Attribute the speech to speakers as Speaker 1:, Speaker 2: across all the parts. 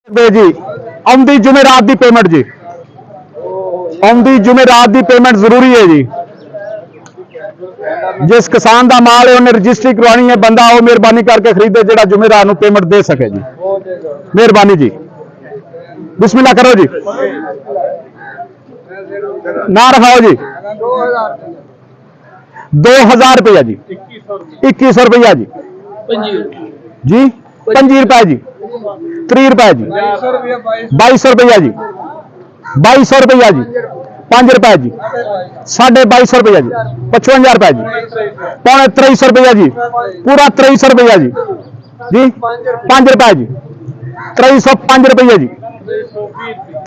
Speaker 1: जी आउंदी जुमेरात दी payment जी आउंदी जुमेरात दी payment जरूरी है जी। जिस किसान का माल है उन्हें रजिस्ट्री करवानी है, बंदा वो मेहरबानी करके खरीदे जेड़ा जुमेरात को पेमेंट दे सके जी। मेहरबानी जी, बिस्मिल्लाह करो जी, ना रखाओ जी। 2000 रुपया जी, 2100 रुपया जी, जी 25 रुपए जी, 30 रुपए जी, 2200 रुपया जी, 2200 रुपया जी, 5 रुपए जी, 2250 रुपया जी, 55 रुपए जी, 2350 रुपया जी, पूरा 2300 रुपया जी, जी 5 रुपए जी, 2305 रुपया जी,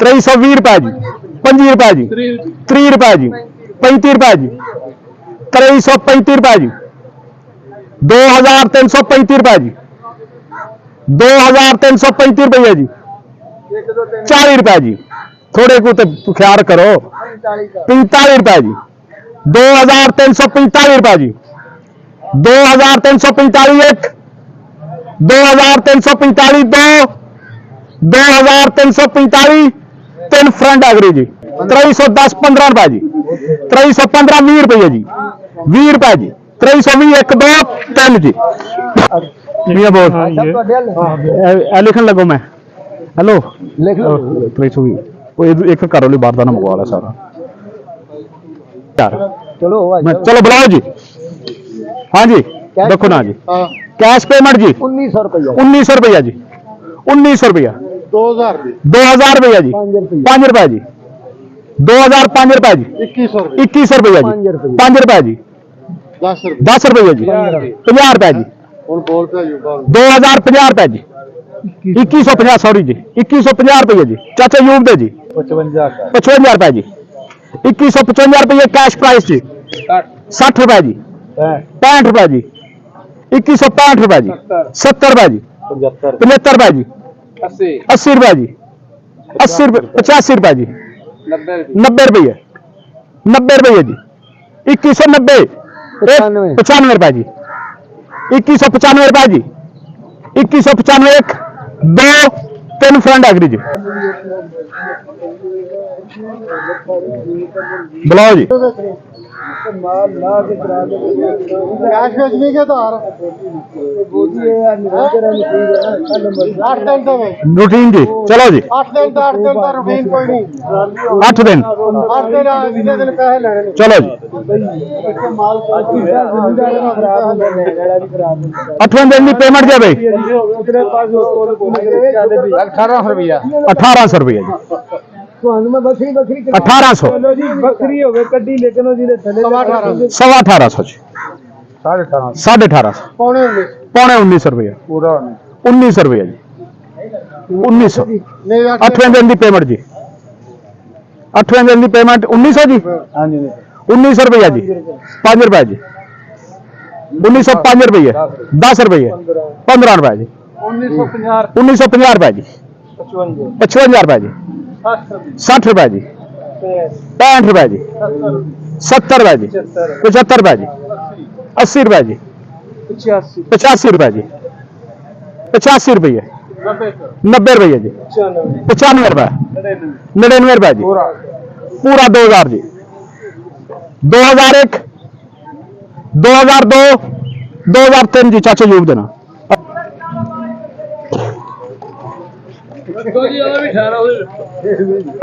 Speaker 1: 2320 रुपए जी, 25 रुपए जी, 30 रुपए जी, 35 रुपए जी, 2335 रुपए जी, 2335 रुपए जी, 2335 रुपये जी, 40 रुपए जी, थोड़े को तो ख्याल करो, 45 रुपए जी, 2345 रुपए जी, 2345 एक, 2345 दो, 2345 तीन फ्रंट एग्री जी, 2310 15 रुपए जी, 2315 20 रुपये जी, 20 रुपए जी, 2320 एक दो तीन जी। बोल लिखन लगो मैं, हेलो लिख लो 320 एक करो बाहर का ना मंगवा ला सारा चलो बुलाओ जी। हाँ जी देखो ना जी, कैश पेमेंट जी 1900 रुपया, 1900 रुपया जी, 1900 रुपया, 2000 रुपया जी, 5 रुपए जी, 2005 रुपए जी, 2100 रुपया जी, 5 रुपए जी, 10 रुपया जी, 50 रुपए जी, 2050 रुपए जी, 2150 सॉरी जी, 2150 रुपये जी, चाचा यूब दे जी 55 रुपए जी, 2155 रुपये कैश प्राइस जी, 60 रुपए जी, 65 रुपए जी, 2165 रुपए जी, 70 रुपए जी, 75 रुपए जी, 80 रुपए जी, 80 रुपए 85 रुपए जी, 90 रुपये, 90 रुपये जी, 2190 95 रुपए जी, 2195 रुपए जी, 2195 एक दो तीन फ्रंट एग्री जी। बुलाओ जी। रूटीन जी चलो जी 8 दिन चलो जी 8वें दिन की पेमेंट जी भाई 1800 रुपया 1800 रुपया जी 1800 सवा 1800 जी 1850 पौने 1900 रुपया 1900 रुपया जी 1900 8वें दिन की पेमेंट जी 8वें दिन की पेमेंट 1900 जी 1900 रुपया जी 5 रुपए जी 1905 रुपये 10 रुपये 15 रुपए जी 1950 रुपए जी 55 रुपए जी 60 रुपए जी 65 रुपए जी 70 रुपए जी 75 रुपए जी 80 रुपए जी 85 रुपए जी 85 रुपये 90 रुपये जी 95 रुपए 99 रुपए जी पूरा 2000 जी 2001 2002 2003 जी चाचा यूब देना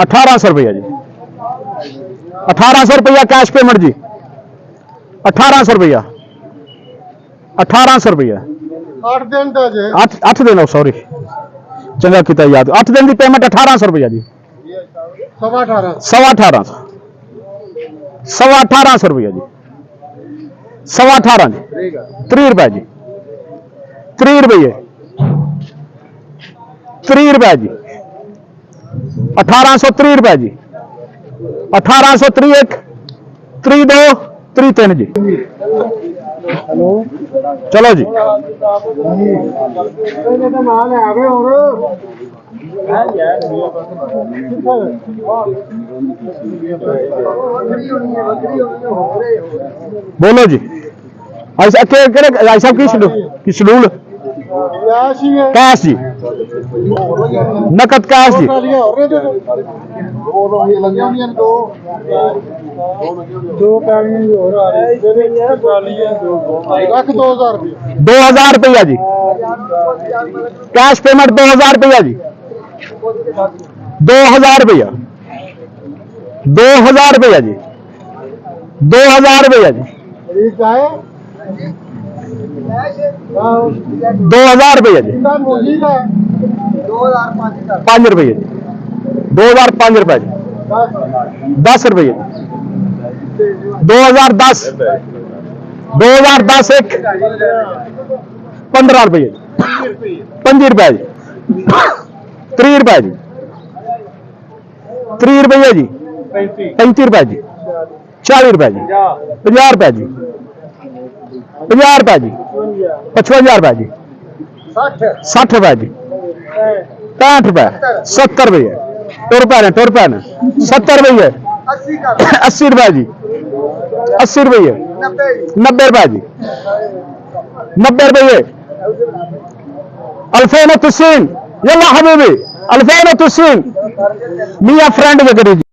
Speaker 1: 1800 रुपया जी 1800 रुपया कैश पेमेंट जी 1800 रुपया 1800 रुपया 8 दिन सॉरी चंगा किता याद 8 दिन की पेमेंट 1800 रुपया जी सवा 1800 रुपया जी सवा 18 जी 30 रुपए जी 30 रुपये 30 रुपए जी 1830 रुपए जी 1830 एक 32 33 जी चलो जी बोलो जी ऐसा की शेड्यूल कैश जी, नकद कैश जी। दो हजार रुपया जी, कैश पेमेंट 2000 रुपया जी, 2000 रुपया, 2000 रुपया जी, 2000 रुपया जी, 2000 रुपया जी, 5 रुपये जी, 2005 रुपये जी, 10 रुपये, 2010, 2010 एक 15 रुपये, 25 रुपये जी, 30 रुपये जी, 30 रुपये जी, 35 रुपये जी, 40 रुपये जी, 50 रुपये जी, 50 रुपये जी, 55 रुपये जी, 60 रुपये जी, 65 रुपये, 70 रुपये, टुर पैन 70 रुपये, 80 रुपये जी, 80 रुपये, 90 रुपये जी, 90 रुपये, अल्फेन तुसीन, यल्ला हबीबी, अल्फेन तुसीन, मियाँ फ्रेंड वगैरह जी।